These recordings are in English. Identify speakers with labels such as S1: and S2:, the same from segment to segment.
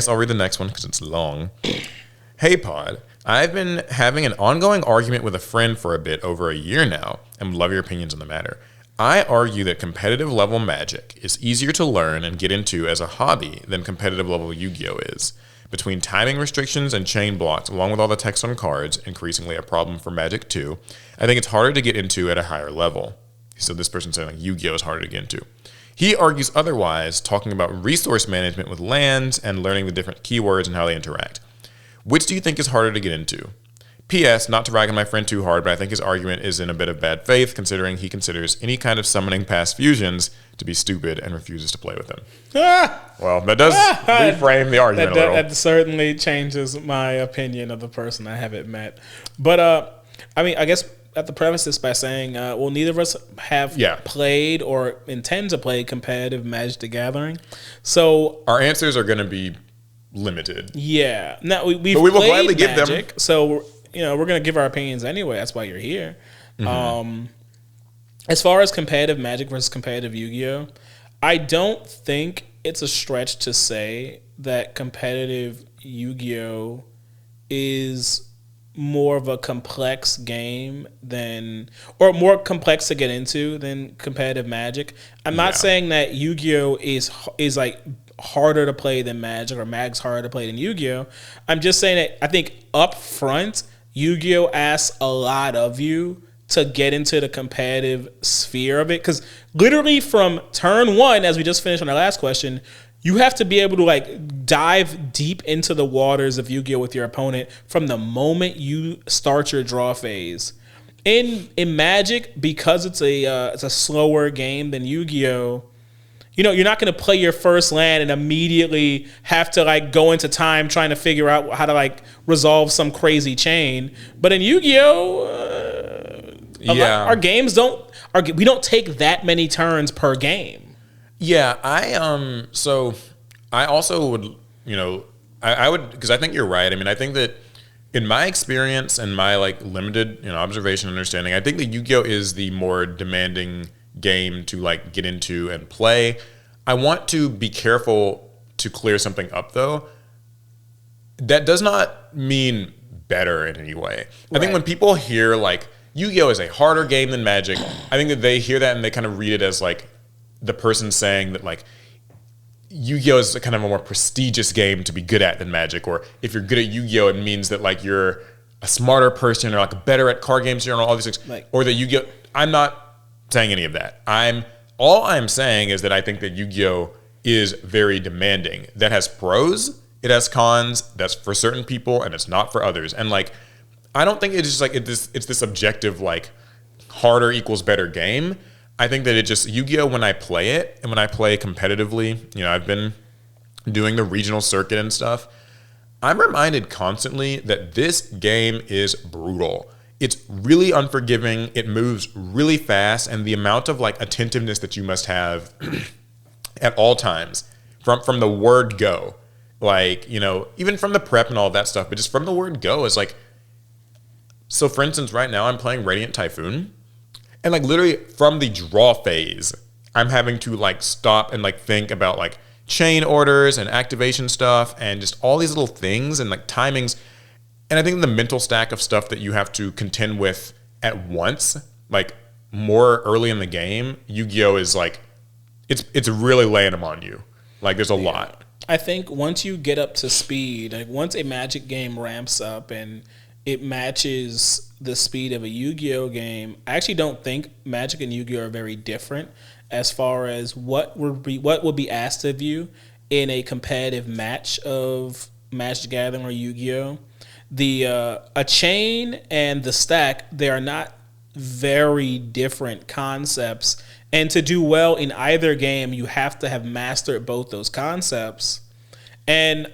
S1: guess I'll read the next one because it's long. Hey, Pod. I've been having an ongoing argument with a friend for a bit over a year now and would love your opinions on the matter. I argue that competitive level Magic is easier to learn and get into as a hobby than competitive level Yu-Gi-Oh! Is. Between timing restrictions and chain blocks, along with all the text on cards, increasingly a problem for Magic 2, I think it's harder to get into at a higher level. So this person's saying like Yu-Gi-Oh! Is harder to get into. He argues otherwise, talking about resource management with lands and learning the different keywords and how they interact. Which do you think is harder to get into? P.S. Not to rag on my friend too hard, but I think his argument is in a bit of bad faith, considering he considers any kind of summoning past fusions to be stupid and refuses to play with them. Well, that does reframe the argument a little.
S2: That certainly changes my opinion of the person I haven't met. But, I mean, I guess I have to preface this by saying, well, neither of us have played or intend to play competitive Magic the Gathering. So
S1: our answers are going to be limited.
S2: Yeah. Now, we will
S1: gladly give
S2: Magic,
S1: them.
S2: So we're going to give our opinions anyway. That's why you're here.
S1: Mm-hmm.
S2: As far as competitive Magic versus competitive Yu-Gi-Oh!, I don't think it's a stretch to say that competitive Yu-Gi-Oh! Is more of a complex game or more complex to get into than competitive Magic. I'm not saying that Yu-Gi-Oh! is like harder to play than Magic or Magic's harder to play than Yu-Gi-Oh! I'm just saying that I think up front, Yu-Gi-Oh! Asks a lot of you to get into the competitive sphere of it. Because literally from turn one, as we just finished on our last question, you have to be able to like dive deep into the waters of Yu-Gi-Oh! With your opponent from the moment you start your draw phase. In Magic, because it's a slower game than Yu-Gi-Oh!, you're not going to play your first land and immediately have to like go into time trying to figure out how to like resolve some crazy chain. But in Yu-Gi-Oh, our games we don't take that many turns per game.
S1: Yeah, so I also would, I would, because I think you're right. I mean, I think that in my experience and my like limited, observation and understanding, I think that Yu-Gi-Oh! Is the more demanding game to like get into and play. I want to be careful to clear something up though. That does not mean better in any way. I think when people hear like Yu-Gi-Oh! Is a harder game than Magic, I think that they hear that and they kind of read it as like the person saying that like Yu-Gi-Oh! Is kind of a more prestigious game to be good at than Magic, or if you're good at Yu-Gi-Oh! It means that like you're a smarter person or like better at card games, all these things. Or that Yu-Gi-Oh! I'm not saying any of that. All I'm saying is that I think that Yu-Gi-Oh! Is very demanding. That has pros, it has cons, that's for certain people, and it's not for others. And like, I don't think it's just like it's this objective like harder equals better game. I think that it just Yu-Gi-Oh! When I play it and when I play competitively, I've been doing the regional circuit and stuff. I'm reminded constantly that this game is brutal. It's really unforgiving. It moves really fast, and the amount of like attentiveness that you must have at all times from the word go, like even from the prep and all of that stuff, but just from the word go is like. So, for instance, right now I'm playing Radiant Typhoon, and like literally from the draw phase, I'm having to like stop and like think about like chain orders and activation stuff and just all these little things and like timings. And I think the mental stack of stuff that you have to contend with at once, like more early in the game, Yu-Gi-Oh! Is like, it's really laying them on you. Like there's a lot.
S2: I think once you get up to speed, like once a Magic game ramps up and it matches the speed of a Yu-Gi-Oh! Game, I actually don't think Magic and Yu-Gi-Oh! Are very different as far as what would be asked of you in a competitive match of Magic the Gathering or Yu-Gi-Oh! A chain and the stack, they are not very different concepts. And to do well in either game, you have to have mastered both those concepts. And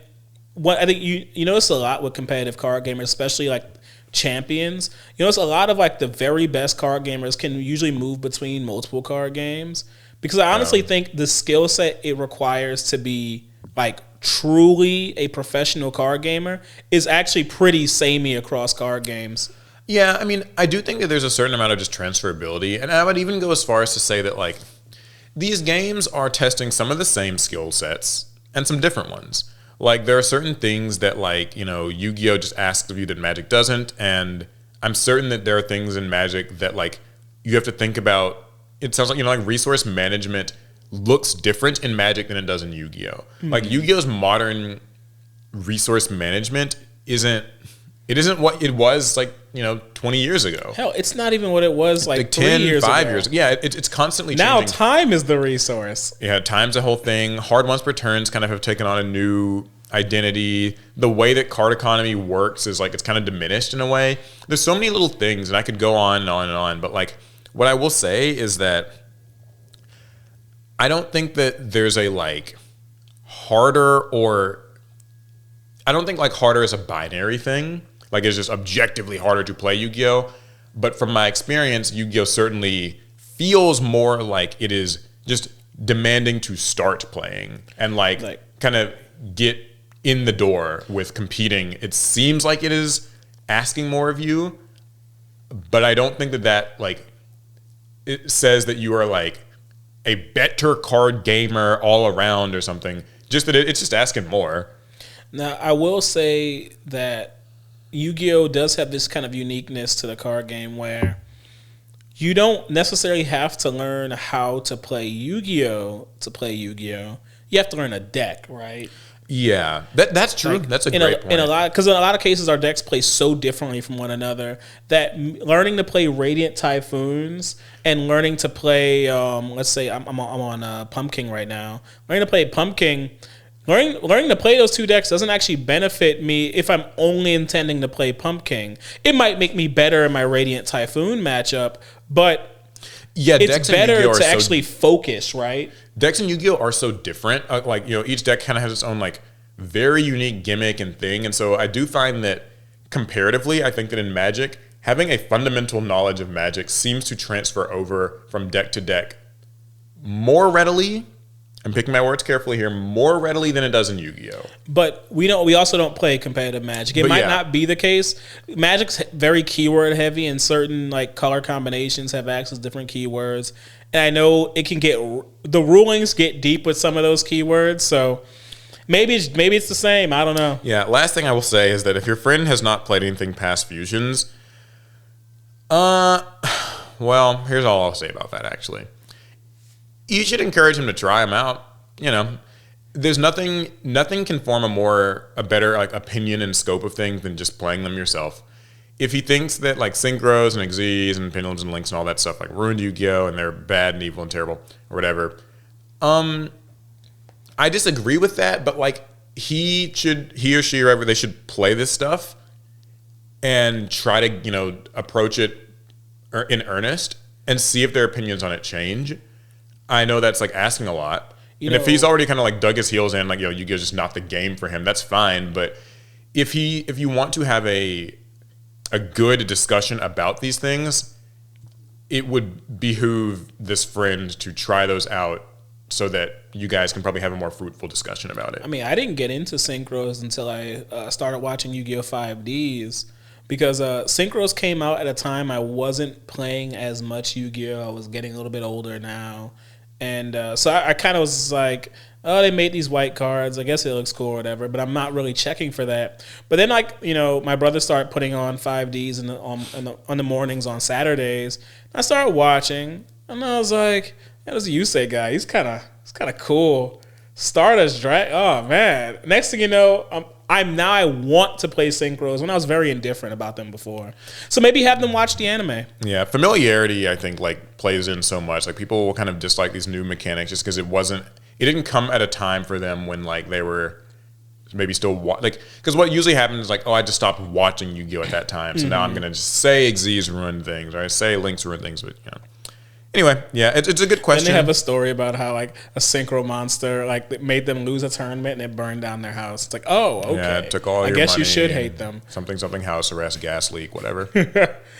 S2: what I think you notice a lot with competitive card gamers, especially like champions, you notice a lot of like the very best card gamers can usually move between multiple card games. Because I honestly think the skill set it requires to be like truly a professional card gamer is actually pretty samey across card games.
S1: Yeah, I mean, I do think that there's a certain amount of just transferability, and I would even go as far as to say that like these games are testing some of the same skill sets and some different ones. Like there are certain things that like, you know, Yu-Gi-Oh just asks of you that Magic doesn't, and I'm certain that there are things in Magic that like you have to think about. It sounds like, you know, like resource management looks different in Magic than it does in Yu-Gi-Oh. Like Yu-Gi-Oh's modern resource management isn't what it was like, you know, 20 years ago.
S2: Hell, it's not even what it was like
S1: 10,
S2: 3 years
S1: 5
S2: ago.
S1: years. Yeah, it's constantly
S2: Now
S1: changing.
S2: time is the resource.
S1: Yeah, time's a whole thing. Hard once per turns kind of have taken on a new identity. The way that card economy works is like it's kind of diminished in a way. There's so many little things, and I could go on and on and on. But like, what I will say is that I don't think that there's a like harder or I don't think like harder is a binary thing. Like it's just objectively harder to play Yu-Gi-Oh. But from my experience, Yu-Gi-Oh certainly feels more like it is just demanding to start playing and like kind of get in the door with competing. It seems like it is asking more of you, but I don't think that like it says that you are like a better card gamer all around or something. Just that it's just asking more.
S2: Now, I will say that Yu-Gi-Oh does have this kind of uniqueness to the card game where you don't necessarily have to learn how to play Yu-Gi-Oh to play Yu-Gi-Oh. You have to learn a deck, right?
S1: Yeah, that's true.
S2: Like,
S1: that's a great point.
S2: Because in a lot of cases, our decks play so differently from one another that learning to play Radiant Typhoons and learning to play, let's say I'm on Pumpkin right now. Learning to play Pumpkin, learning to play those two decks doesn't actually benefit me if I'm only intending to play Pumpkin. It might make me better in my Radiant Typhoon matchup, but
S1: yeah,
S2: it's
S1: decks and
S2: better
S1: Yu-Gi-Oh
S2: to
S1: are
S2: actually focus, right?
S1: Decks in Yu-Gi-Oh are so different. Like, you know, each deck kind of has its own like very unique gimmick and thing. And so I do find that comparatively, I think that in Magic, having a fundamental knowledge of Magic seems to transfer over from deck to deck more readily. I'm picking my words carefully here, more readily than it does in Yu-Gi-Oh.
S2: But we also don't play competitive Magic. It might not be the case. Magic's very keyword heavy, and certain like color combinations have access to different keywords. And I know it can get the rulings get deep with some of those keywords. So maybe it's the same. I don't know.
S1: Yeah. Last thing I will say is that if your friend has not played anything past Fusions, well, here's all I'll say about that. Actually, you should encourage him to try them out. You know, there's nothing can form a better like opinion and scope of things than just playing them yourself. If he thinks that like synchros and Xyz and pendulums and links and all that stuff like ruined Yu-Gi-Oh and they're bad and evil and terrible or whatever, I disagree with that. But like he or she or whoever, they should play this stuff and try to, you know, approach it in earnest and see if their opinions on it change. I know that's like asking a lot. And if he's already kind of like dug his heels in, like, you know, Yu-Gi-Oh's just not the game for him, that's fine. But if you want to have a good discussion about these things, it would behoove this friend to try those out so that you guys can probably have a more fruitful discussion about it.
S2: I mean, I didn't get into synchros until I started watching Yu-Gi-Oh! 5Ds because synchros came out at a time I wasn't playing as much Yu-Gi-Oh! I was getting a little bit older now. And so I kind of was like, oh, they made these white cards. I guess it looks cool or whatever, but I'm not really checking for that. But then, like, you know, my brother started putting on 5Ds on the mornings on Saturdays. I started watching, and I was like, yeah, there's a Yusei guy. He's kind of cool. Stardust Drag. Oh man! Next thing you know, I want to play synchros when I was very indifferent about them before. So maybe have them watch the anime.
S1: Yeah, familiarity I think like plays in so much. Like people will kind of dislike these new mechanics just because it didn't come at a time for them when like they were maybe still because what usually happens is like, oh, I just stopped watching Yu-Gi-Oh at that time, so now I'm gonna just say Xyz ruined things or I say Links ruined things, but you know. Anyway, yeah, it's a good question.
S2: Then they have a story about how like a synchro monster like made them lose a tournament and it burned down their house. It's like, oh, okay.
S1: Yeah, it took all
S2: I
S1: your
S2: guess
S1: money.
S2: you should hate them.
S1: Something house arrest, gas leak, whatever.